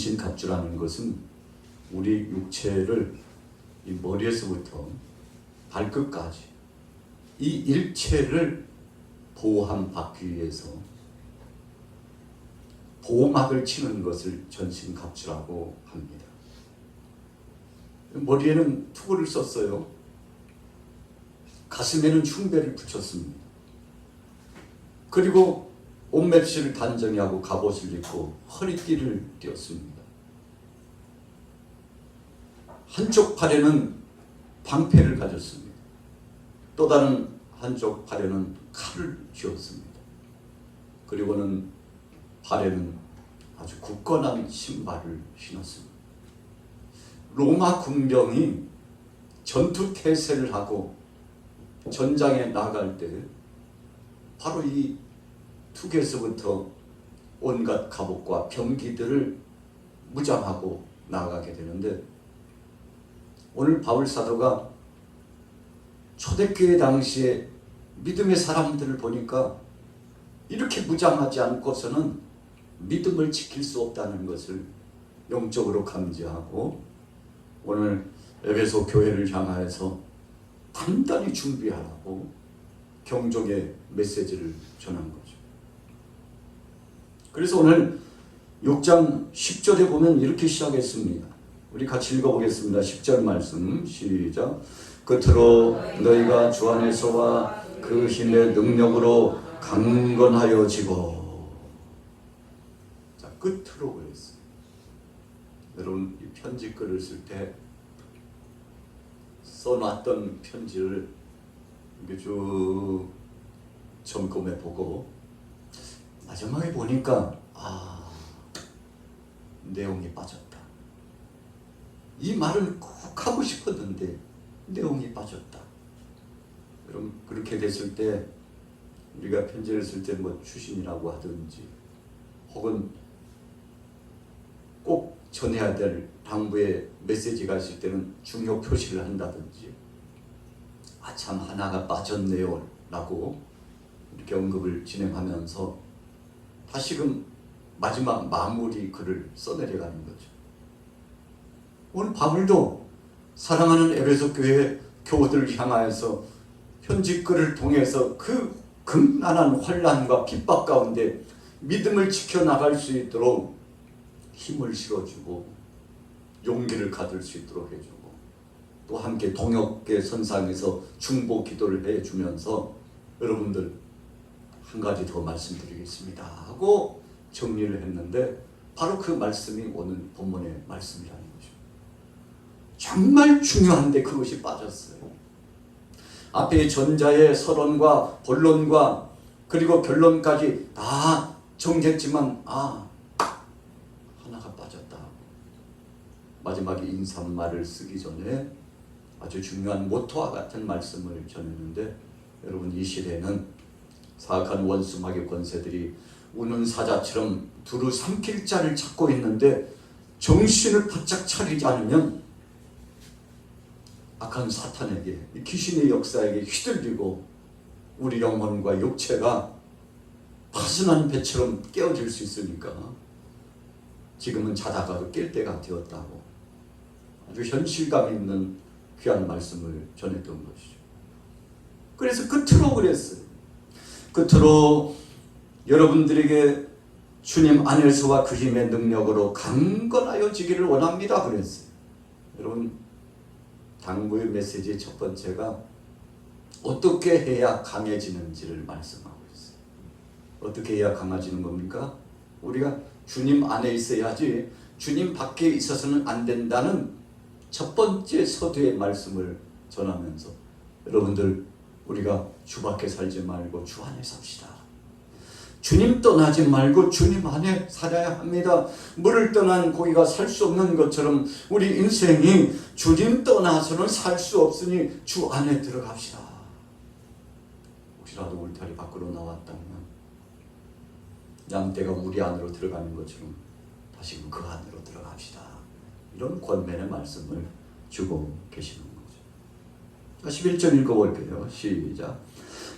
전신갑주라는 것은 우리 육체를 이 머리에서부터 발끝까지 이 일체를 보호받기 위해서 보호막을 치는 것을 전신갑주라고 합니다. 머리에는 투구를 썼어요. 가슴에는 흉배를 붙였습니다. 그리고 옷맵시를 단정히 하고 갑옷을 입고 허리띠를 띄었습니다. 한쪽 팔에는 방패를 가졌습니다. 또 다른 한쪽 팔에는 칼을 쥐었습니다. 그리고는 발에는 아주 굳건한 신발을 신었습니다. 로마 군병이 전투 태세를 하고 전장에 나갈 때 바로 이 투구에서부터 온갖 갑옷과 병기들을 무장하고 나가게 되는데, 오늘 바울 사도가 초대교회 당시에 믿음의 사람들을 보니까 이렇게 무장하지 않고서는 믿음을 지킬 수 없다는 것을 영적으로 감지하고 오늘 에베소 교회를 향하여서 단단히 준비하라고 경종의 메시지를 전한 거죠. 그래서 오늘 6장 10절에 보면 이렇게 시작했습니다. 우리 같이 읽어보겠습니다. 10절 말씀 시작. 끝으로 너희가 주 안에서와 그 힘의 능력으로 강건하여지고. 자, 끝으로 그랬어요. 여러분, 이 편지 글을 쓸 때 써놨던 편지를 이렇게 쭉 점검해 보고 마지막에 보니까 내용이 빠졌다. 이 말을 꼭 하고 싶었는데 내용이 빠졌다. 여러분, 그렇게 됐을 때 우리가 편지를 쓸 때 뭐 추신이라고 하든지 혹은 꼭 전해야 될 당부의 메시지가 있을 때는 중요 표시를 한다든지 참 하나가 빠졌네요 라고 이렇게 언급을 진행하면서 다시금 마지막 마무리 글을 써내려가는 거죠. 오늘 바울도 사랑하는 에베소 교회 교우들을 향하여서 편지 글을 통해서 그 극난한 환난과 핍박 가운데 믿음을 지켜나갈 수 있도록 힘을 실어주고 용기를 가질 수 있도록 해주고 또 함께 동역계 선상에서 중보 기도를 해주면서 여러분들 한 가지 더 말씀드리겠습니다 하고 정리를 했는데 바로 그 말씀이 오늘 본문의 말씀이라는 거죠. 정말 중요한데 그것이 빠졌어요. 앞에 전자의 서론과 본론과 그리고 결론까지 다 정했지만 하나가 빠졌다. 마지막에 인사말을 쓰기 전에 아주 중요한 모토와 같은 말씀을 전했는데, 여러분, 이 시대에는 사악한 원수 마귀 권세들이 우는 사자처럼 두루 삼킬 자를 찾고 있는데 정신을 바짝 차리지 않으면 악한 사탄에게, 귀신의 역사에게 휘둘리고 우리 영혼과 육체가 파순한 배처럼 깨어질 수 있으니까 지금은 자다가도 깰 때가 되었다고 아주 현실감 있는 귀한 말씀을 전했던 것이죠. 그래서 끝으로 그랬어요. 끝으로 여러분들에게 주님 안에서와 그 힘의 능력으로 강건하여지기를 원합니다 그랬어요. 여러분, 당부의 메시지의 첫 번째가 어떻게 해야 강해지는지를 말씀하고 있어요. 어떻게 해야 강해지는 겁니까? 우리가 주님 안에 있어야지 주님 밖에 있어서는 안 된다는 첫 번째 서두의 말씀을 전하면서 여러분들, 우리가 주 밖에 살지 말고 주 안에 삽시다. 주님 떠나지 말고 주님 안에 살아야 합니다. 물을 떠난 고기가 살 수 없는 것처럼 우리 인생이 주님 떠나서는 살 수 없으니 주 안에 들어갑시다. 혹시라도 울타리 밖으로 나왔다면 양떼가 우리 안으로 들어가는 것처럼 다시금 그 안으로 들어갑시다. 이런 권면의 말씀을 주고 계시는 거죠. 11절 읽어볼게요. 시작.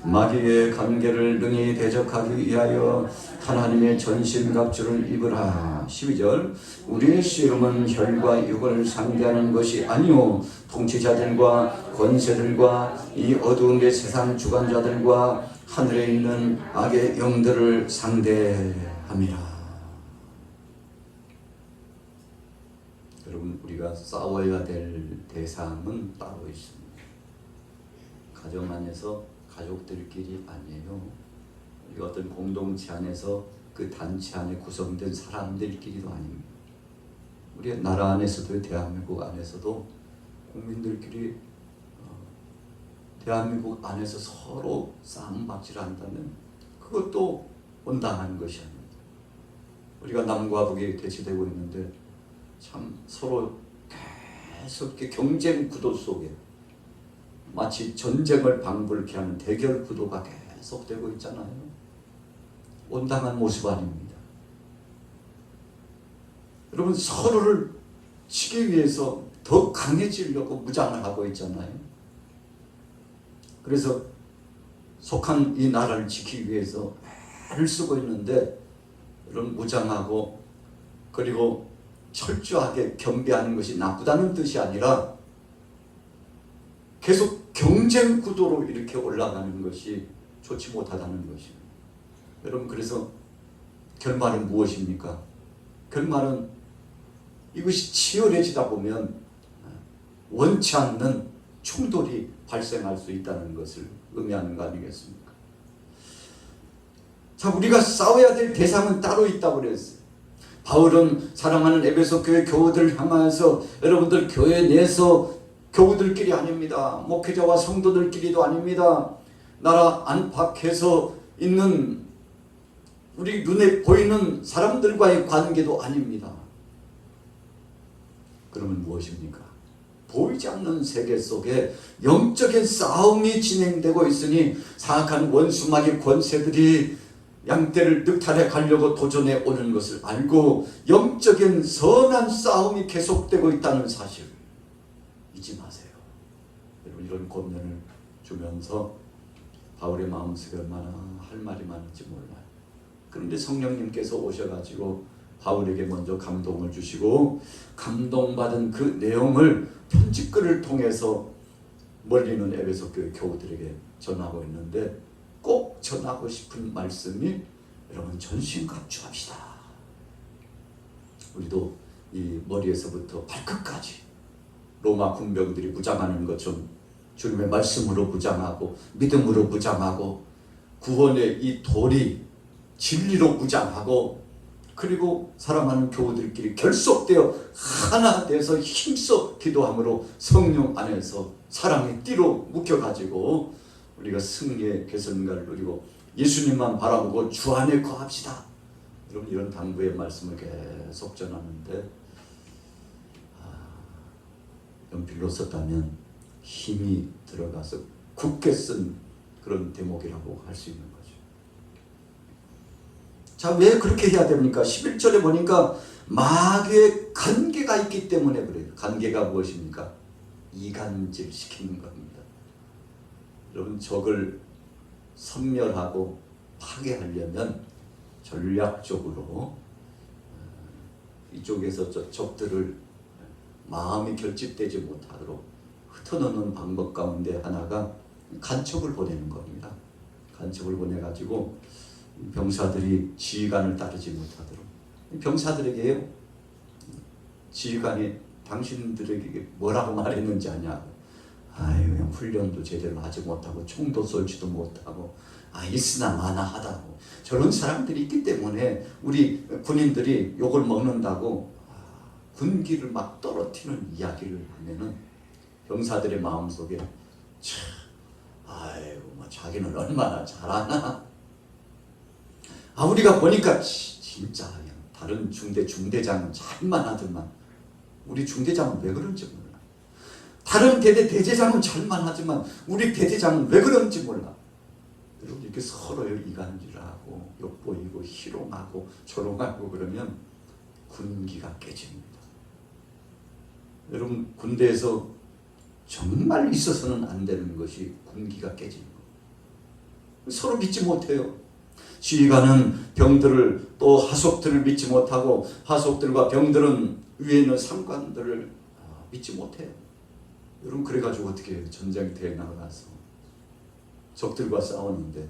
마귀의 관계를 능히 대적하기 위하여 하나님의 전신갑주를 입으라. 12절 우리의 씨름은 혈과 육을 상대하는 것이 아니요 통치자들과 권세들과 이 어두운 데 세상 주관자들과 하늘에 있는 악의 영들을 상대함이라. 여러분, 우리가 싸워야 될 대상은 따로 있습니다. 가정 안에서 가족들끼리 아니에요. 우리 어떤 공동체 안에서 그 단체 안에 구성된 사람들끼리도 아닙니다. 우리 나라 안에서도, 대한민국 안에서도 국민들끼리 대한민국 안에서 서로 싸움박질한다면 그것도 온당한 것이 아닙니다. 우리가 남과 북이 대치되고 있는데 참 서로 계속 경쟁 구도 속에 마치 전쟁을 방불케 하는 대결 구도가 계속되고 있잖아요. 온당한 모습 아닙니다. 여러분, 서로를 치기 위해서 더 강해지려고 무장을 하고 있잖아요. 그래서 속한 이 나라를 지키기 위해서 애를 쓰고 있는데, 여러분, 무장하고 그리고 철저하게 경비하는 것이 나쁘다는 뜻이 아니라 계속 경쟁 구도로 이렇게 올라가는 것이 좋지 못하다는 것입니다. 여러분, 그래서 결말은 무엇입니까? 결말은 이것이 치열해지다 보면 원치 않는 충돌이 발생할 수 있다는 것을 의미하는 거 아니겠습니까? 자, 우리가 싸워야 될 대상은 따로 있다고 그랬어요. 바울은 사랑하는 에베소 교회 교우들을 향하여서 여러분들 교회 내에서 교우들끼리 아닙니다. 목회자와 성도들끼리도 아닙니다. 나라 안팎에서 있는 우리 눈에 보이는 사람들과의 관계도 아닙니다. 그러면 무엇입니까? 보이지 않는 세계 속에 영적인 싸움이 진행되고 있으니 사악한 원수마귀 권세들이 양떼를 늑탈해 가려고 도전해 오는 것을 알고 영적인 선한 싸움이 계속되고 있다는 사실 잊지 마세요. 여러분, 이런 권면을 주면서 바울의 마음속에 얼마나 할 말이 많은지 몰라요. 그런데 성령님께서 오셔가지고 바울에게 먼저 감동을 주시고 감동받은 그 내용을 편집글을 통해서 멀리 있는 에베소 교회 교우들에게 전하고 있는데, 꼭 전하고 싶은 말씀이 여러분, 전신갑주합시다. 우리도 이 머리에서부터 발끝까지 로마 군병들이 무장하는 것처럼 주님의 말씀으로 무장하고 믿음으로 무장하고 구원의 이 돌이 진리로 무장하고 그리고 사랑하는 교우들끼리 결속되어 하나 돼서 힘써 기도함으로 성령 안에서 사랑의 띠로 묶여가지고 우리가 승리의 개선가를 누리고 예수님만 바라보고 주 안에 거합시다. 여러분, 이런 당부의 말씀을 계속 전하는데 연필로 썼다면 힘이 들어가서 굳게 쓴 그런 대목이라고 할 수 있는 거죠. 자, 왜 그렇게 해야 됩니까? 11절에 보니까 마귀의 관계가 있기 때문에 그래요. 관계가 무엇입니까? 이간질 시키는 겁니다. 여러분, 적을 섬멸하고 파괴하려면 전략적으로 이쪽에서 저 적들을 마음이 결집되지 못하도록 흩어놓는 방법 가운데 하나가 간첩을 보내는 겁니다. 간첩을 보내가지고 병사들이 지휘관을 따르지 못하도록. 병사들에게요, 지휘관이 당신들에게 뭐라고 말했는지 아냐고. 아유, 훈련도 제대로 하지 못하고 총도 쏠지도 못하고 있으나 마나하다고. 저런 사람들이 있기 때문에 우리 군인들이 욕을 먹는다고 군기를 막 떨어뜨리는 이야기를 하면은 병사들의 마음속에 참, 아이고, 자기는 얼마나 잘하나. 우리가 보니까 진짜 다른 중대장은 잘만 하더만 우리 중대장은 왜 그런지 몰라. 다른 대대장은 잘만 하지만 우리 대대장은 왜 그런지 몰라. 여러분, 이렇게 서로 이간질하고 욕보이고 희롱하고 조롱하고 그러면 군기가 깨집니다. 여러분, 군대에서 정말 있어서는 안 되는 것이 군기가 깨지는 겁니다. 서로 믿지 못해요. 지휘관은 병들을 또 하속들을 믿지 못하고 하속들과 병들은 위에 있는 상관들을 믿지 못해요. 여러분 그래가지고 어떻게 전쟁터에 나가서 적들과 싸우는데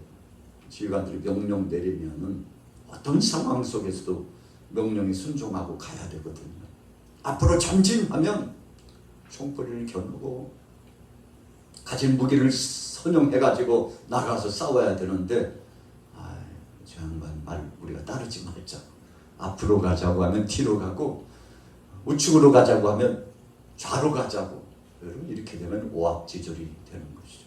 지휘관들이 명령 내리면은 어떤 상황 속에서도 명령에 순종하고 가야 되거든요. 앞으로 전진하면 총거리를 겨누고 가진 무기를 선용해가지고 나가서 싸워야 되는데 저 양반 말 우리가 따르지 말자. 앞으로 가자고 하면 뒤로 가고 우측으로 가자고 하면 좌로 가자고. 여러분 이렇게 되면 오합지졸이 되는 것이죠.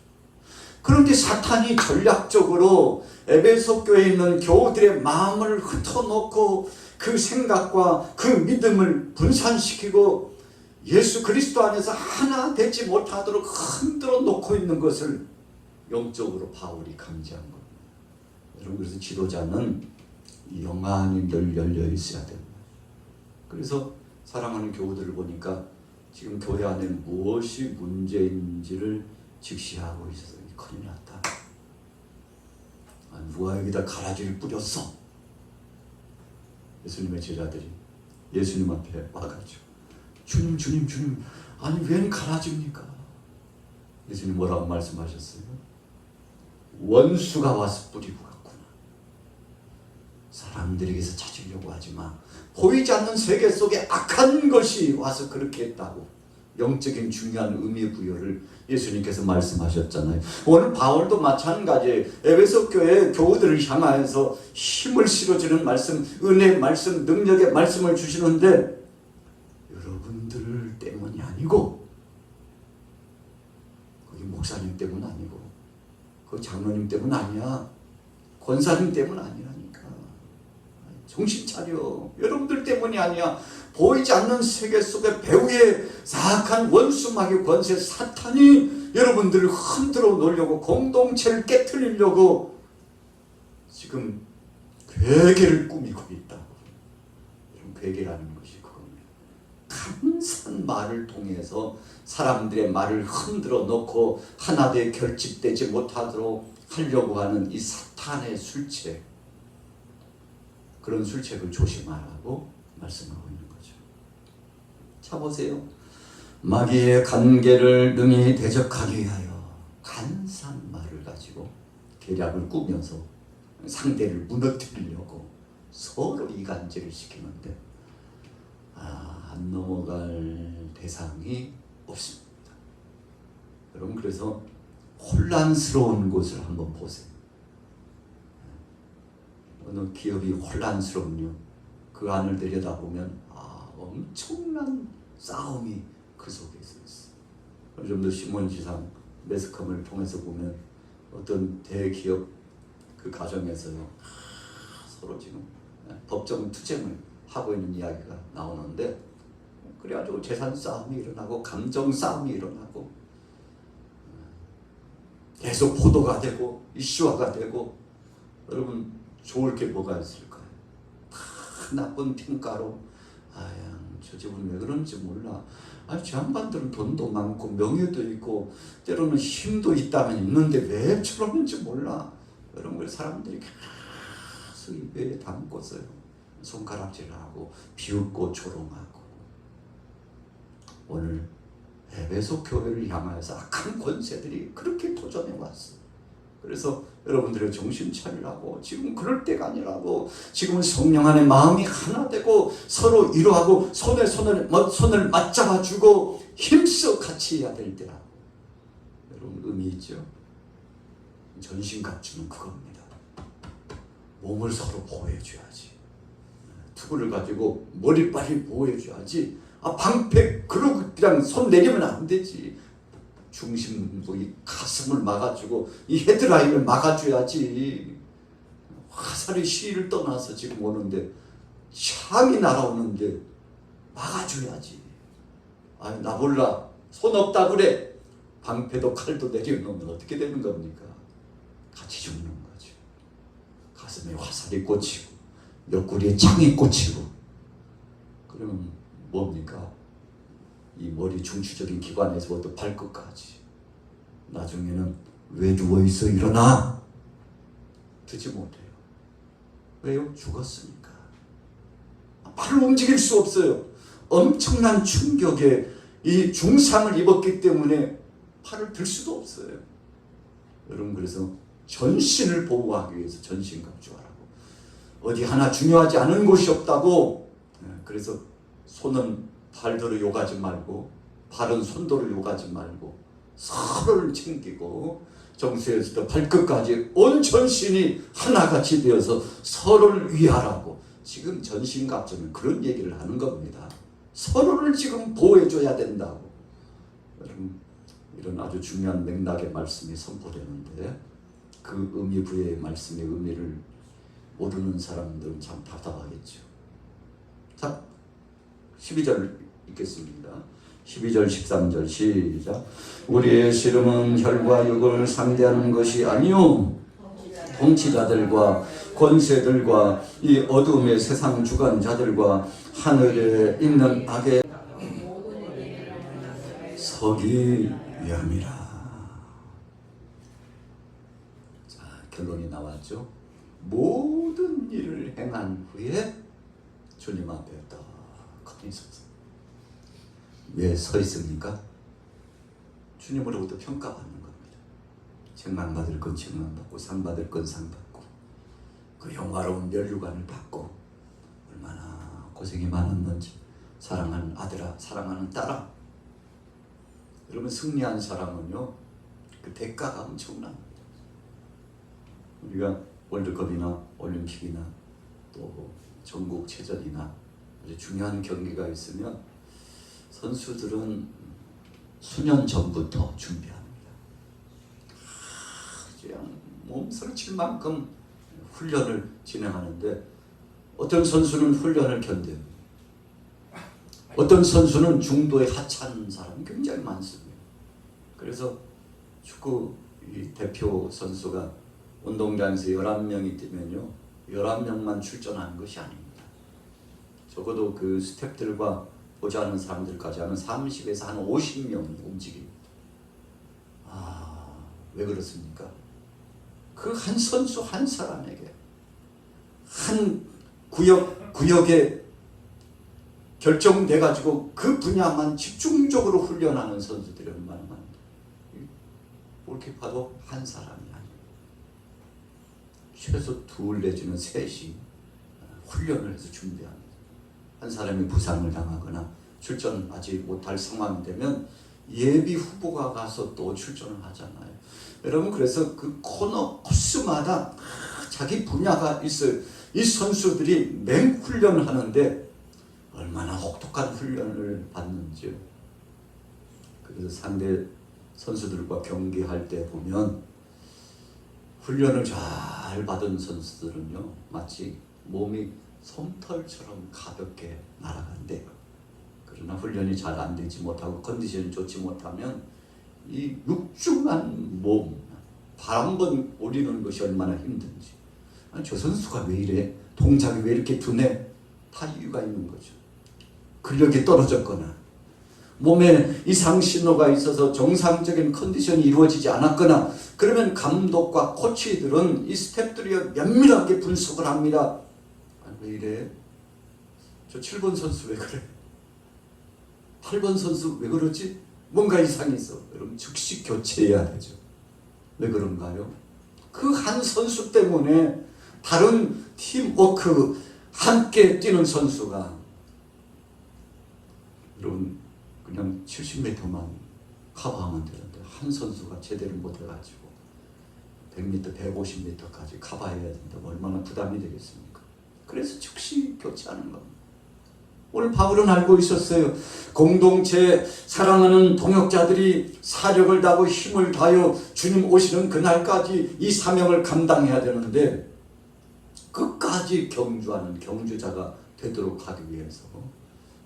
그런데 사탄이 전략적으로 에베소 교회에 있는 교우들의 마음을 흩어놓고 그 생각과 그 믿음을 분산시키고 예수 그리스도 안에서 하나 되지 못하도록 흔들어 놓고 있는 것을 영적으로 바울이 감지한 겁니다. 여러분 그래서 지도자는 영안이 늘 열려 있어야 됩니다. 그래서 사랑하는 교우들을 보니까 지금 교회 안에 무엇이 문제인지를 직시하고 있어서 큰일 났다. 누가 여기다 가라지를 뿌렸어? 예수님의 제자들이 예수님 앞에 와가지고 주님 아니 웬 가라지입니까? 예수님 뭐라고 말씀하셨어요? 원수가 와서 뿌리고 갔구나. 사람들에게서 찾으려고 하지마. 보이지 않는 세계 속에 악한 것이 와서 그렇게 했다고 영적인 중요한 의미 부여를 예수님께서 말씀하셨잖아요. 오늘 바울도 마찬가지예요. 에베소 교회 교우들을 향하여서 힘을 실어주는 말씀, 은혜의 말씀, 능력의 말씀을 주시는데 여러분들 때문이 아니고 거기 목사님 때문 아니고 그 장로님 때문 아니야. 권사님 때문 아니라니까. 정신 차려. 여러분들 때문이 아니야. 보이지 않는 세계 속에 배후의 사악한 원수마귀 권세 사탄이 여러분들을 흔들어 놓으려고 공동체를 깨트리려고 지금 괴계를 꾸미고 있다고. 이런 괴계라는 것이 그겁니다. 감사한 말을 통해서 사람들의 말을 흔들어 놓고 하나되 결집되지 못하도록 하려고 하는 이 사탄의 술책, 그런 술책을 조심하라고 말씀하고 있는 거죠. 자 보세요. 마귀의 간계를 능히 대적하기 위하여 간사한 말을 가지고 계략을 꾸며서 상대를 무너뜨리려고 서로 이간질을 시키는데 안 넘어갈 대상이 없습니다. 여러분 그래서 혼란스러운 곳을 한번 보세요. 어느 기업이 혼란스럽냐 그 안을 들여다보면 엄청난 싸움이 그 속에 있어요. 좀 더 신문지상 매스컴을 통해서 보면 어떤 대기업 그 가정에서요 서로 지금 법정 투쟁을 하고 있는 이야기가 나오는데 그래가지고 재산 싸움이 일어나고 감정 싸움이 일어나고 계속 보도가 되고 이슈화가 되고 여러분 좋을 게 뭐가 있을까요? 다 나쁜 평가로 저 집은 왜 그런지 몰라. 저 양반들은 돈도 많고 명예도 있고 때로는 힘도 있다면 있는데 왜 저러는지 몰라. 이런 걸 사람들이 계속 입에 담고서요 손가락질하고 비웃고 조롱하고. 오늘 에베소 교회를 향하여서 악한 권세들이 그렇게 도전해 왔어. 그래서 여러분들의 정신 차리라고. 지금 그럴 때가 아니라고. 지금은 성령 안에 마음이 하나 되고 서로 위로하고 손을 맞잡아주고 힘써 같이 해야 될 때라고. 여러분 의미 있죠? 전신 갑주는 그겁니다. 몸을 서로 보호해줘야지. 투구를 가지고 머리빨이 보호해줘야지. 방패 그러고 그냥 손 내리면 안 되지. 중심부 이 가슴을 막아주고 이 헤드라인을 막아줘야지. 화살이 시위를 떠나서 지금 오는데 창이 날아오는데 막아줘야지. 나 몰라 손 없다 그래. 방패도 칼도 내려놓으면 어떻게 되는 겁니까? 같이 죽는 거죠. 가슴에 화살이 꽂히고 옆구리에 창이 꽂히고 그러면 뭡니까? 이 머리 중추적인 기관에서부터 발끝까지 나중에는 왜 누워있어 일어나? 듣지 못해요. 왜요? 죽었으니까. 팔을 움직일 수 없어요. 엄청난 충격에 이 중상을 입었기 때문에 팔을 들 수도 없어요. 여러분, 그래서 전신을 보호하기 위해서 전신갑주하라고. 어디 하나 중요하지 않은 곳이 없다고. 그래서 손은 발도로 욕하지 말고, 발은 손도로 욕하지 말고, 서로를 챙기고, 정수에서부터 발끝까지 온 전신이 하나같이 되어서 서로를 위하라고. 지금 전신갑주는 그런 얘기를 하는 겁니다. 서로를 지금 보호해줘야 된다고. 여러분, 이런 아주 중요한 맥락의 말씀이 선포되는데 그 의미 부여의 말씀의 의미를 모르는 사람들은 참 답답하겠죠. 자, 12절 읽겠습니다. 12절 13절 시작. 우리의 씨름은 혈과 육을 상대하는 것이 아니요 통치자들과 권세들과 이 어두움의 세상 주관자들과 하늘에 있는 악의 서기 위함이라. 자, 결론이 나왔죠. 모든 일을 행한 후에 주님 앞에 떡하니 서서. 왜 서 있습니까? 주님으로부터 평가받는 겁니다. 책망받을 건 책망받고 상받을 건 상받고 그 영화로운 면류관을 받고 얼마나 고생이 많았는지. 사랑하는 아들아, 사랑하는 딸아. 여러분, 승리한 사람은요 그 대가가 엄청납니다. 우리가 월드컵이나 올림픽이나 또 전국체전이나 아주 중요한 경기가 있으면 선수들은 수년 전부터 준비합니다. 그냥 몸살 칠 만큼 훈련을 진행하는데 어떤 선수는 훈련을 견뎌요. 어떤 선수는 중도에 하찮은 사람이 굉장히 많습니다. 그래서 축구 대표 선수가 운동장에서 11명이 뛰면요 11명만 출전하는 것이 아닙니다. 적어도 그 스태프들과 보좌하는 사람들까지 하면 30에서 한 50명이 움직입니다. 왜 그렇습니까? 그 한 선수 한 사람에게 한 구역에 결정돼 가지고 그 분야만 집중적으로 훈련하는 선수들이 얼마나 많은데 골키퍼도 한 사람이 아니에요. 최소 2 내지는 3이 훈련을 해서 준비합니다. 한 사람이 부상을 당하거나 출전하지 못할 상황이 되면 예비 후보가 가서 또 출전을 하잖아요. 여러분, 그래서 그 코스마다 자기 분야가 있어요. 이 선수들이 맹훈련을 하는데 얼마나 혹독한 훈련을 받는지요. 그래서 상대 선수들과 경기할 때 보면 훈련을 잘 받은 선수들은요 마치 몸이 솜털처럼 가볍게 날아간대요. 그러나 훈련이 잘 안 되지 못하고 컨디션이 좋지 못하면 이 육중한 몸, 발 한 번 올리는 것이 얼마나 힘든지. 아니, 저 선수가 왜 이래? 동작이 왜 이렇게 두네? 다 이유가 있는 거죠. 근력이 떨어졌거나 몸에 이상 신호가 있어서 정상적인 컨디션이 이루어지지 않았거나 그러면 감독과 코치들은 이 스태프들이 면밀하게 분석을 합니다. 아니, 왜 이래? 저 7번 선수 왜 그래? 8번 선수 왜 그러지? 뭔가 이상이 있어. 여러분, 즉시 교체해야 되죠. 왜 그런가요? 그 한 선수 때문에 다른 팀워크 함께 뛰는 선수가 여러분 그냥 70m만 커버하면 되는데 한 선수가 제대로 못해가지고 100m, 150m까지 커버해야 된다면 얼마나 부담이 되겠습니까? 그래서 즉시 교체하는 겁니다. 오늘 바울은 알고 있었어요. 공동체 사랑하는 동역자들이 사력을 다하고 힘을 다하여 주님 오시는 그날까지 이 사명을 감당해야 되는데 끝까지 경주하는 경주자가 되도록 하기 위해서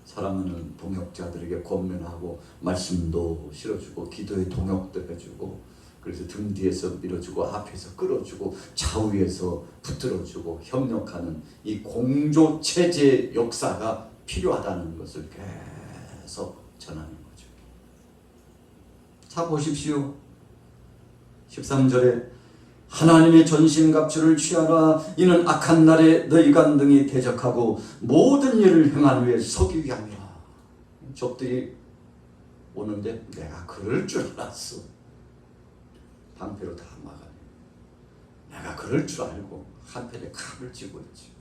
사랑하는 동역자들에게 권면하고 말씀도 실어주고 기도의 동역도 해주고 그래서 등 뒤에서 밀어주고 앞에서 끌어주고 좌우에서 붙들어주고 협력하는 이 공조체제 역사가 필요하다는 것을 계속 전하는 거죠. 자, 보십시오. 13절에 하나님의 전신갑주를 취하라. 이는 악한 날에 너희가 능히 대적하고 모든 일을 행한 후에 서기 위함이라. 적들이 오는데 내가 그럴 줄 알았어. 방패로 다 막아내. 내가 그럴 줄 알고 한편에 칼을 쥐고 있지.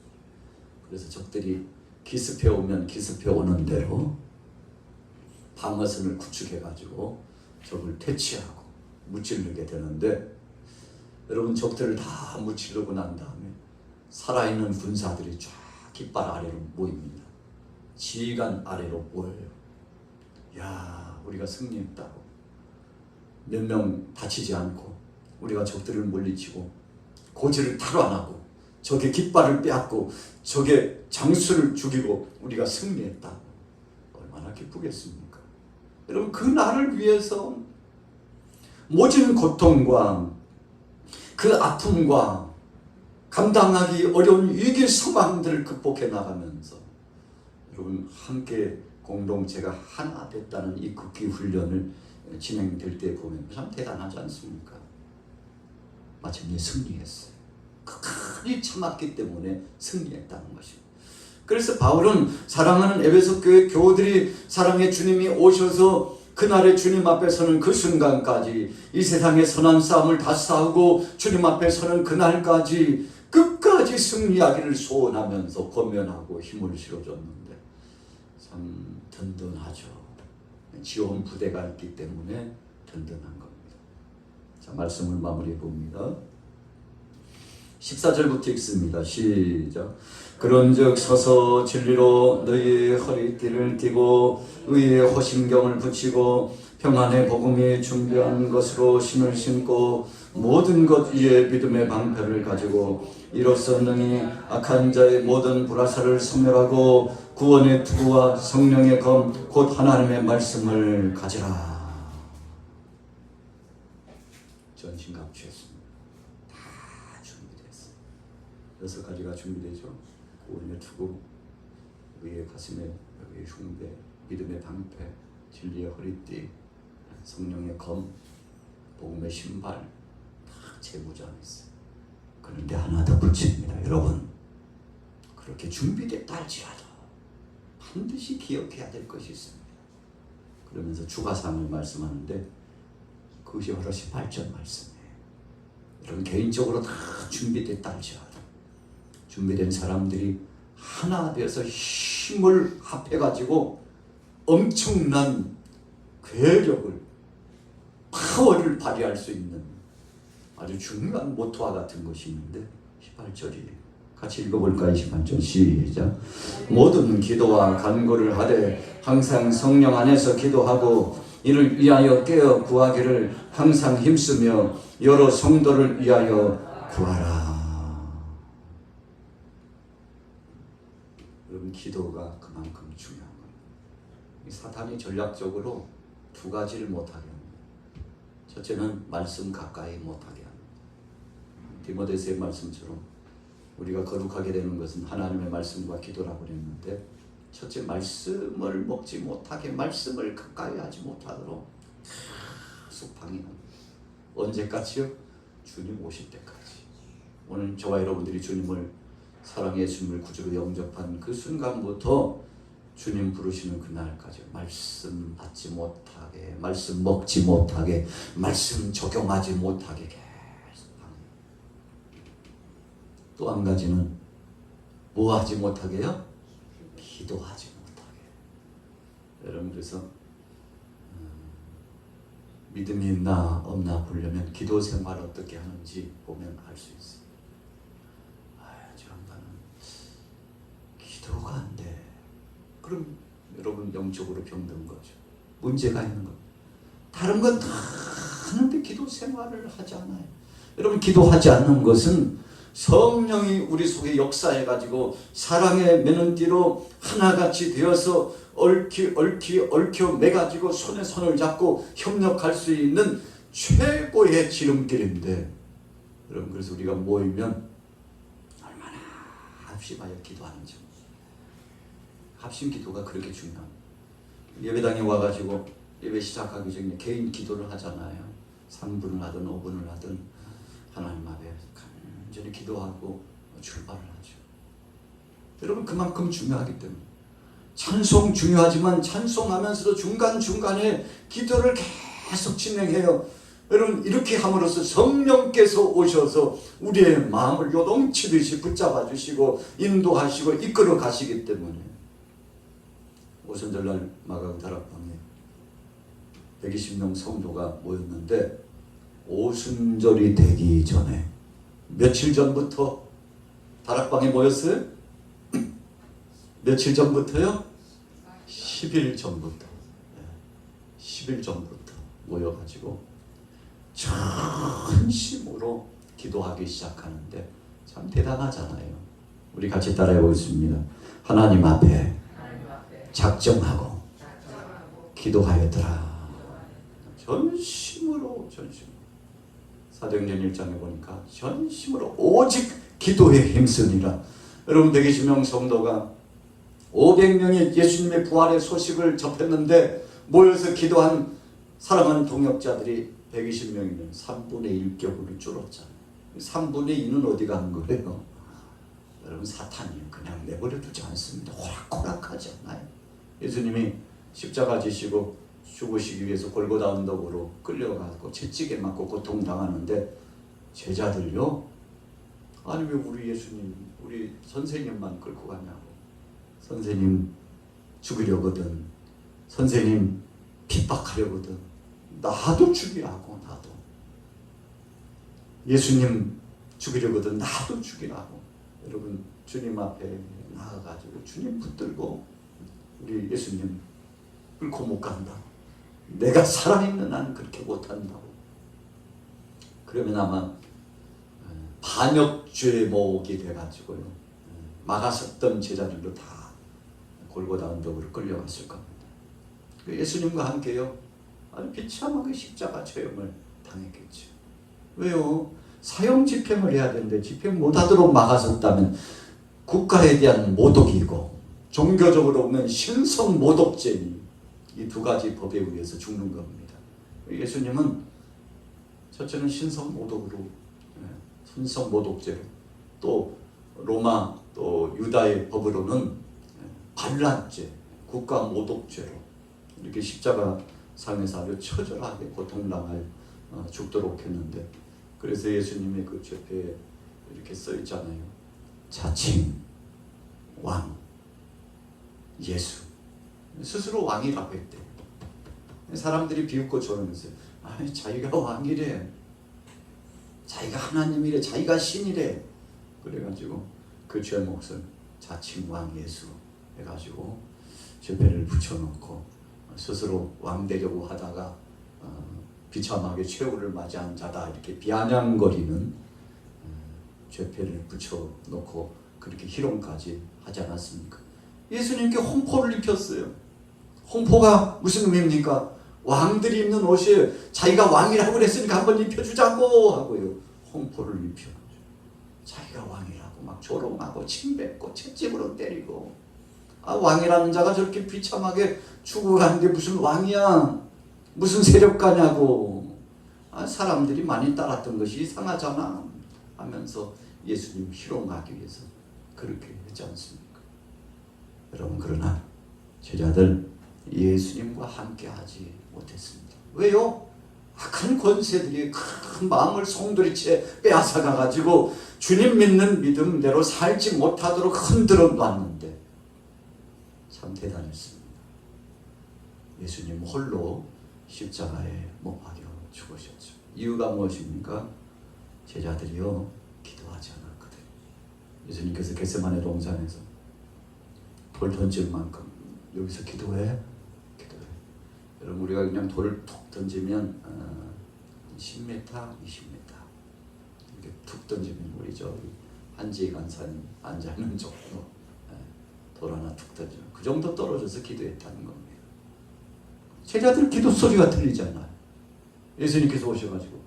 그래서 적들이 기습해 오면 기습해 오는 대로 방어선을 구축해가지고 적을 퇴치하고 무찌르게 되는데, 여러분 적들을 다 무찌르고 난 다음에 살아있는 군사들이 쫙 깃발 아래로 모입니다. 지휘관 아래로 모여요. 야, 우리가 승리했다고. 몇 명 다치지 않고 우리가 적들을 물리치고 고지를 탈환하고 적의 깃발을 빼앗고 적의 장수를 죽이고 우리가 승리했다. 얼마나 기쁘겠습니까? 여러분, 그 날을 위해서 모진 고통과 그 아픔과 감당하기 어려운 위기 상황들을 극복해 나가면서 여러분 함께 공동체가 하나 됐다는 이 극기 훈련을 진행될 때 보면 참 대단하지 않습니까? 마침내 승리했어요. 끝까지 참았기 때문에 승리했다는 것입니다. 그래서 바울은 사랑하는 에베소 교회 교우들이 사랑의 주님이 오셔서 그날의 주님 앞에 서는 그 순간까지, 이 세상의 선한 싸움을 다 싸우고 주님 앞에 서는 그날까지 끝까지 승리하기를 소원하면서 권면하고 힘을 실어줬는데 참 든든하죠. 지원 부대가 있기 때문에 든든한 겁니다. 자, 말씀을 마무리해 봅니다. 14절부터 읽습니다. 시작. 그런즉 서서 진리로 너희의 허리띠를 띠고 의의 호심경을 붙이고 평안의 복음이 준비한 것으로 신을 신고 모든 것 위에 믿음의 방패를 가지고 이로써 능히 악한 자의 모든 불화살을 소멸하고 구원의 투구와 성령의 검 곧 하나님의 말씀을 가지라. 전신갑주했습니다. 다 준비됐어요. 6가지가 준비되죠. 구원의 투구, 의의 가슴에 여기 흉배, 믿음의 방패, 진리의 허리띠, 성령의 검, 복음의 신발, 다 재무장했어요. 그런데 하나 더 붙입니다. 여러분, 그렇게 준비됐다 할지라도 반드시 기억해야 될 것이 있습니다. 그러면서 주가상을 말씀하는데 그것이 바로 18절 말씀이에요. 여러분, 개인적으로 다 준비됐다 할지라도 준비된 사람들이 하나 되어서 힘을 합해가지고 엄청난 괴력을, 파워를 발휘할 수 있는 아주 중요한 모토와 같은 것이 있는데 18절이에요. 같이 읽어볼까요? 18절 시작. 모든 기도와 간구를 하되 항상 성령 안에서 기도하고 이를 위하여 깨어 구하기를 항상 힘쓰며 여러 성도를 위하여 구하라. 여러분, 기도가 그만큼 중요한 겁니다. 사탄이 전략적으로 2가지를 못하게 합니다. 첫째는 말씀 가까이 못하게 합니다. 디모데서의 말씀처럼 우리가 거룩하게 되는 것은 하나님의 말씀과 기도라고 그랬는데, 첫째, 말씀을 먹지 못하게, 말씀을 가까이 하지 못하도록 계속 방해합니다. 언제까지요? 주님 오실 때까지. 오늘 저와 여러분들이 주님을, 사랑의 예수님을 구주로 영접한 그 순간부터 주님 부르시는 그날까지 말씀 받지 못하게, 말씀 먹지 못하게, 말씀 적용하지 못하게 계속 방해합니다. 또 한 가지는 뭐 하지 못하게요? 기도하지 못하게. 여러분, 그래서 믿음이 있나 없나 보려면 기도 생활 어떻게 하는지 보면 알 수 있어요. 저 양반은 기도가 안 돼. 그럼 여러분 영적으로 병든 거죠. 문제가 있는 겁니다. 다른 건 다 하는데 기도 생활을 하지 않아요. 여러분, 기도하지 않는 것은 성령이 우리 속에 역사해가지고 사랑의 매는띠로 하나같이 되어서 얽혀 매가지고 손에 손을 잡고 협력할 수 있는 최고의 지름길인데, 여러분, 그래서 우리가 모이면 얼마나 합심하여 기도하는지. 합심 기도가 그렇게 중요합니다. 예배당에 와가지고 예배 시작하기 전에 개인 기도를 하잖아요. 3분을 하든 5분을 하든 하나님 앞에 간절히 기도하고 출발을 하죠. 여러분 그만큼 중요하기 때문에 찬송 중요하지만 찬송하면서도 중간중간에 기도를 계속 진행해요. 여러분 이렇게 함으로써 성령께서 오셔서 우리의 마음을 요동치듯이 붙잡아 주시고 인도하시고 이끌어 가시기 때문에 오순절날 마가의 다락방에 120명 성도가 모였는데 오순절이 되기 전에 며칠 전부터 다락방에 모였어요? 며칠 전부터요? 10일 전부터 10일 전부터 모여가지고 전심으로 기도하기 시작하는데 참 대단하잖아요. 우리 같이 따라해 보겠습니다. 하나님 앞에 작정하고 기도하였더라. 전심으로 사도행전 1장에 보니까 전심으로 오직 기도에 힘쓰니라. 여러분 120명 성도가 500명의 예수님의 부활의 소식을 접했는데 모여서 기도한 사랑하는 동역자들이 120명이면 3분의 1격으로 줄었잖아요. 3분의 2는 어디 간 거예요? 여러분 사탄이 그냥 내버려 두지 않습니다. 호락호락하지 않아요. 예수님이 십자가 지시고 죽으시기 위해서 골고다 언덕으로 끌려가고 채찍에 맞고 고통당하는데 제자들요, 아니 왜 우리 예수님, 우리 선생님만 끌고 가냐고. 선생님 죽이려거든, 선생님 핍박하려거든, 나도 죽이라고. 나도 예수님 죽이려거든 나도 죽이라고. 여러분 주님 앞에 나아가지고 주님 붙들고 우리 예수님 끌고 못 간다. 내가 살아있는 한 그렇게 못한다고. 그러면 아마 반역죄목이 돼가지고요, 막아섰던 제자들도 다 골고다 언덕으로 끌려갔을 겁니다. 예수님과 함께요, 아주 비참하게 십자가 체험을 당했겠죠. 왜요? 사형 집행을 해야 되는데 집행 못하도록 막아섰다면 국가에 대한 모독이고 종교적으로 보면 신성 모독죄니 이 두 가지 법에 의해서 죽는 겁니다. 예수님은 첫째는 신성 모독으로, 신성 모독죄로, 또 로마 또 유다의 법으로는 반란죄, 국가 모독죄로 이렇게 십자가 상에서 아주 처절하게 고통당할 죽도록 했는데, 그래서 예수님의 그 옆에 이렇게 써 있잖아요. 자칭 왕 예수. 스스로 왕이라고 했대. 사람들이 비웃고 저러면서 아니 자기가 왕이래, 자기가 하나님이래, 자기가 신이래. 그래가지고 그 죄 몫을 자칭 왕 예수 해가지고 죄패를 붙여놓고 스스로 왕 되려고 하다가 비참하게 최후를 맞이한 자다 이렇게 비아냥거리는 죄패를 붙여놓고 그렇게 희롱까지 하지 않았습니까? 예수님께 홍포를 입혔어요. 홍포가 무슨 의미입니까? 왕들이 입는 옷이 자기가 왕이라고 그랬으니까 한번 입혀주자고 하고요, 홍포를 입혀 자기가 왕이라고 막 조롱하고 침뱉고 채찍으로 때리고. 왕이라는 자가 저렇게 비참하게 죽어가는데 무슨 왕이야, 무슨 세력가냐고. 사람들이 많이 따랐던 것이 이상하잖아 하면서 예수님 희롱하기 위해서 그렇게 했지 않습니까? 여러분 그러나 제자들 예수님과 함께 하지 못했습니다. 왜요? 악한 권세들이 큰 마음을 송두리째 빼앗아가 가지고 주님 믿는 믿음대로 살지 못하도록 흔들어 놨는데 참 대단했습니다. 예수님 홀로 십자가에 못 박여 죽으셨죠. 이유가 무엇입니까? 제자들이요 기도하지 않았거든요. 예수님께서 겟세마네 동산에서 돌 던질 만큼 여기서 기도해. 여러분 우리가 그냥 돌을 툭 던지면 10m, 20m 이렇게 툭 던지면 우리 저 한지희 간사님 앉아있는 정도 돌 하나 툭 던지면 그 정도 떨어져서 기도했다는 겁니다. 제자들 기도 소리가 들리잖아요. 예수님께서 오셔가지고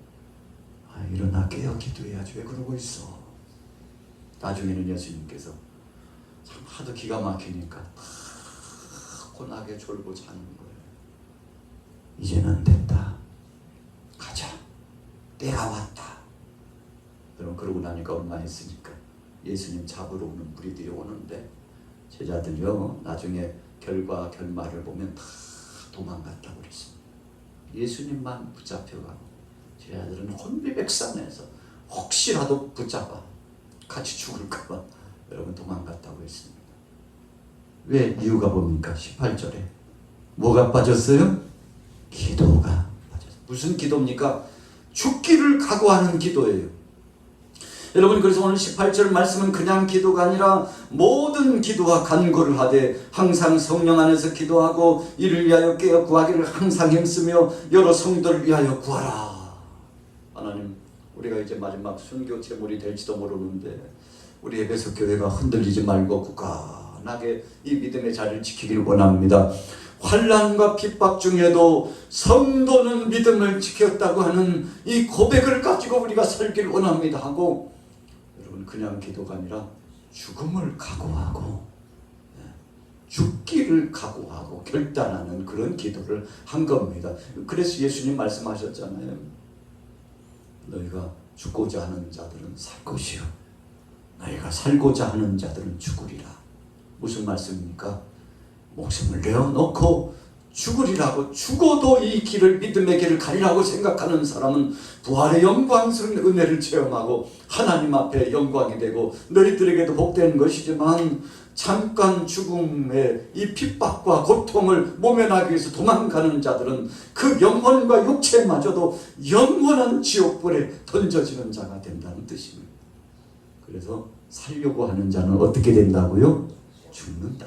일어나 깨어 기도해야지 왜 그러고 있어. 나중에는 예수님께서 참 하도 기가 막히니까 고나게 졸고 자는 거예요. 이제는 됐다. 가자. 때가 왔다. 그러고 나니까 얼마 했으니까 예수님 잡으러 오는 무리들이 오는데 제자들요 나중에 결말을 보면 다 도망갔다고 그랬습니다. 예수님만 붙잡혀가고 제자들은 혼비백산해서 혹시라도 붙잡아 같이 죽을까봐 여러분 도망갔다고 했습니다. 왜? 이유가 뭡니까? 18절에 뭐가 빠졌어요? 기도가 빠졌어요. 무슨 기도입니까? 죽기를 각오하는 기도예요. 여러분 그래서 오늘 18절 말씀은 그냥 기도가 아니라 모든 기도와 간구를 하되 항상 성령 안에서 기도하고 이를 위하여 깨어 구하기를 항상 힘쓰며 여러 성도를 위하여 구하라. 하나님 우리가 이제 마지막 순교 제물이 될지도 모르는데 우리 에베소 교회가 흔들리지 말고 굳건하게 이 믿음의 자리를 지키기를 원합니다. 환난과 핍박 중에도 성도는 믿음을 지켰다고 하는 이 고백을 가지고 우리가 살기를 원합니다 하고 여러분 그냥 기도가 아니라 죽음을 각오하고 죽기를 각오하고 결단하는 그런 기도를 한 겁니다. 그래서 예수님 말씀하셨잖아요. 너희가 죽고자 하는 자들은 살 것이요 너희가 살고자 하는 자들은 죽으리라. 무슨 말씀입니까? 목숨을 내어놓고 죽으리라고 죽어도 이 길을 믿음의 길을 가리라고 생각하는 사람은 부활의 영광스러운 은혜를 체험하고 하나님 앞에 영광이 되고 너희들에게도 복되는 것이지만 잠깐 죽음의 이 핍박과 고통을 모면하기 위해서 도망가는 자들은 그 영혼과 육체마저도 영원한 지옥불에 던져지는 자가 된다는 뜻입니다. 그래서 살려고 하는 자는 어떻게 된다고요? 죽는다.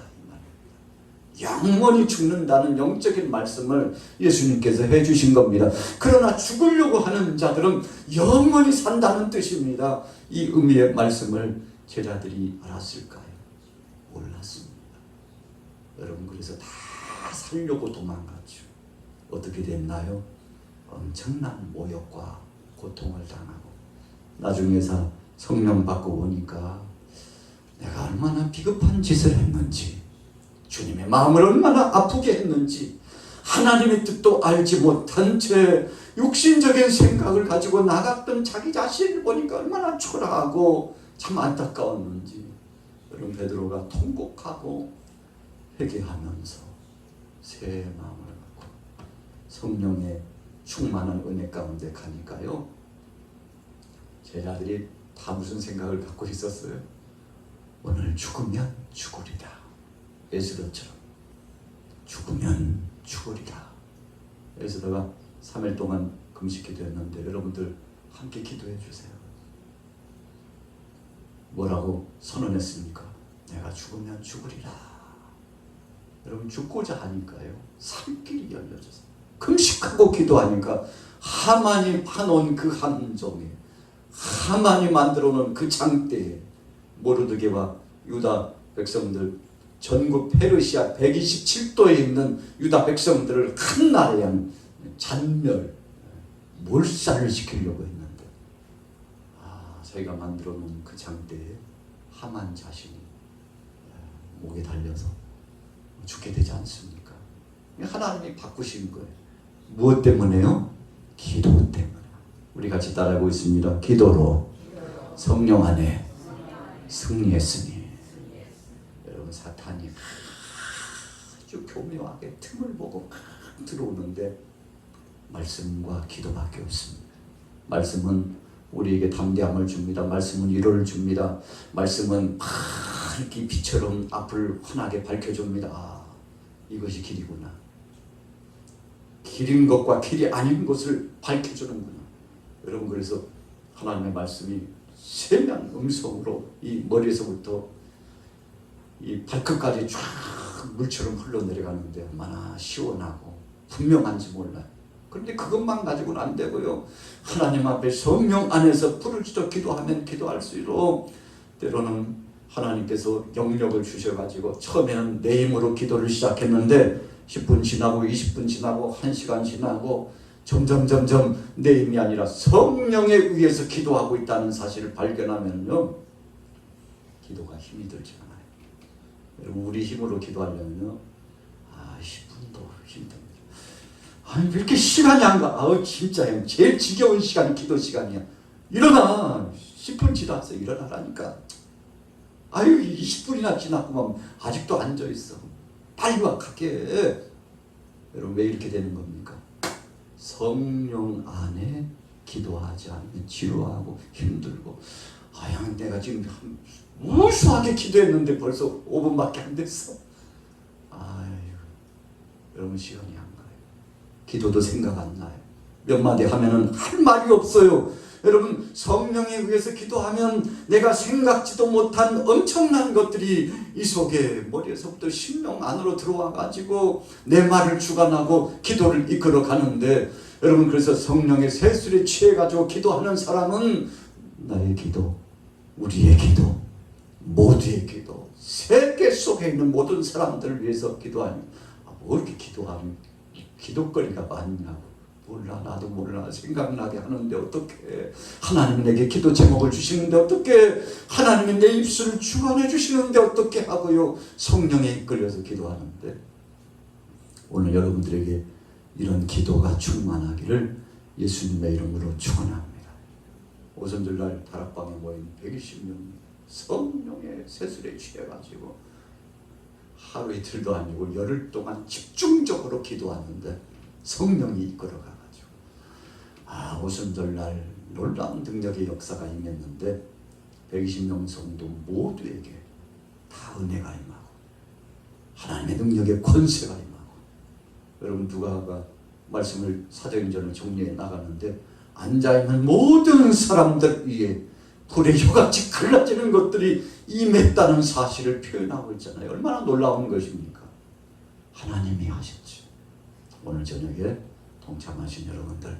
영원히 죽는다는 영적인 말씀을 예수님께서 해주신 겁니다. 그러나 죽으려고 하는 자들은 영원히 산다는 뜻입니다. 이 의미의 말씀을 제자들이 알았을까요? 몰랐습니다. 여러분 그래서 다 살려고 도망갔죠. 어떻게 됐나요? 엄청난 모욕과 고통을 당하고 나중에서 성령 받고 보니까 내가 얼마나 비겁한 짓을 했는지 주님의 마음을 얼마나 아프게 했는지 하나님의 뜻도 알지 못한 채 육신적인 생각을 가지고 나갔던 자기 자신을 보니까 얼마나 초라하고 참 안타까웠는지 여러분 베드로가 통곡하고 회개하면서 새 마음을 갖고 성령의 충만한 은혜 가운데 가니까요 제자들이 다 무슨 생각을 갖고 있었어요? 오늘 죽으면 죽으리라. 에스더처럼 죽으면 죽으리라. 에스더가 3일 동안 금식 기도했는데 여러분들 함께 기도해 주세요. 뭐라고 선언했습니까? 내가 죽으면 죽으리라. 여러분 죽고자 하니까요 살 길이 열려져서 금식하고 기도하니까 하만이 파놓은 그 함정에 하만이 만들어 놓은 그 장대에 모르드게와 유다 백성들 전국 페르시아 127도에 있는 유다 백성들을 한나라에 잔멸, 몰살을 시키려고 했는데 자기가 만들어 놓은 그 장대에 하만 자신이 목에 달려서 죽게 되지 않습니까? 하나님이 바꾸신 거예요. 무엇 때문에요? 기도 때문에. 우리 같이 따라하고 있습니다. 기도로 성령 안에 승리했으니. 여러분 사탄이 아주 교묘하게 틈을 보고 들어오는데 말씀과 기도밖에 없습니다. 말씀은 우리에게 담대함을 줍니다. 말씀은 위로를 줍니다. 말씀은 밝기 빛처럼 앞을 환하게 밝혀줍니다. 이것이 길이구나. 길인 것과 길이 아닌 것을 밝혀주는구나. 여러분 그래서 하나님의 말씀이 세면 음성으로 이 머리에서부터 이 발끝까지 쫙 물처럼 흘러내려가는데 얼마나 시원하고 분명한지 몰라요. 그런데 그것만 가지고는 안 되고요. 하나님 앞에 성령 안에서 부르짖어 기도하면 기도할수록 때로는 하나님께서 영역을 주셔가지고 처음에는 내 힘으로 기도를 시작했는데 10분 지나고 20분 지나고 1시간 지나고 점점 내 힘이 아니라 성령에 의해서 기도하고 있다는 사실을 발견하면요 기도가 힘이 들지 않아요. 여러분 우리 힘으로 기도하려면요 10분도 힘듭니다. 아니 왜 이렇게 시간이 안 가? 진짜 형 제일 지겨운 시간이 기도 시간이야. 일어나 10분 지났어. 일어나라니까. 아유 20분이나 지났구만. 아직도 앉아있어. 빨리 와 갈게. 여러분 왜 이렇게 되는 겁니까? 성령 안에 기도하지 않으면 지루하고 힘들고 아야 내가 지금 무수하게 기도했는데 벌써 5분밖에 안 됐어. 아유 여러분 시간이 안 가요. 기도도 생각 안 나요. 몇 마디 하면은 할 말이 없어요. 여러분 성령에 의해서 기도하면 내가 생각지도 못한 엄청난 것들이 이 속에 머리에서부터 심령 안으로 들어와 가지고 내 말을 주관하고 기도를 이끌어 가는데 여러분 그래서 성령의 세술에 취해 가지고 기도하는 사람은 나의 기도, 우리의 기도, 모두의 기도, 세계 속에 있는 모든 사람들을 위해서 기도하니 뭐 이렇게 기도하면 기도거리가 많냐고. 몰라 나도 몰라 생각나게 하는데 어떻게 하나님이 내게 기도 제목을 주시는데 어떻게 하나님이 내 입술을 주관해 주시는데 어떻게 하고요. 성령에 이끌려서 기도하는데 오늘 여러분들에게 이런 기도가 충만하기를 예수님의 이름으로 축원합니다. 오순절날 다락방에 모인 120명 성령의 세술에 취해가지고 하루 이틀도 아니고 열흘 동안 집중적으로 기도하는데 성령이 이끌어가가지고 오순절날 놀라운 능력의 역사가 임했는데 120명 성도 모두에게 다 은혜가 임하고 하나님의 능력의 권세가 임하고 여러분 누가가 말씀을 사도행전을 정리해 나가는데 앉아있는 모든 사람들 위에 불의 혀같이 갈라지는 것들이 임했다는 사실을 표현하고 있잖아요. 얼마나 놀라운 것입니까? 하나님이 하셨죠. 오늘 저녁에 동참하신 여러분들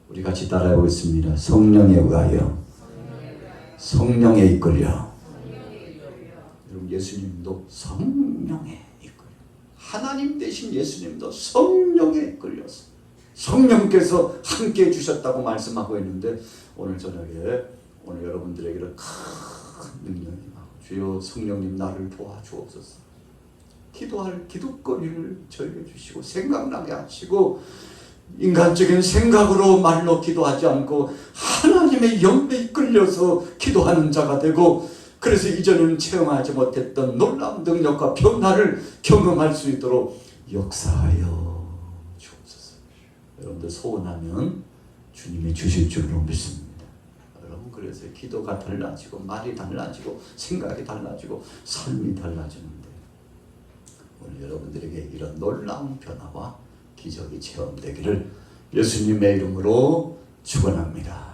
우리 같이 따라해 보겠습니다. 성령에 의하여 성령에 이끌려 여러분 예수님도 성령에 이끌려 하나님 대신 예수님도 성령에 이끌려서 성령께서 함께 해주셨다고 말씀하고 있는데 오늘 저녁에 오늘 여러분들에게는 큰 능력이 임하고 주여 성령님 나를 도와주옵소서. 기도할 기도거리를 저에게 주시고 생각나게 하시고 인간적인 생각으로 말로 기도하지 않고 하나님의 영에 이끌려서 기도하는 자가 되고 그래서 이전에는 체험하지 못했던 놀라운 능력과 변화를 경험할 수 있도록 역사하여 주옵소서. 여러분들 소원하면 주님이 주실 줄로 믿습니다. 여러분 그래서 기도가 달라지고 말이 달라지고 생각이 달라지고 삶이 달라지는데 오늘 여러분들에게 이런 놀라운 변화와 기적이 체험되기를 예수님의 이름으로 축원합니다.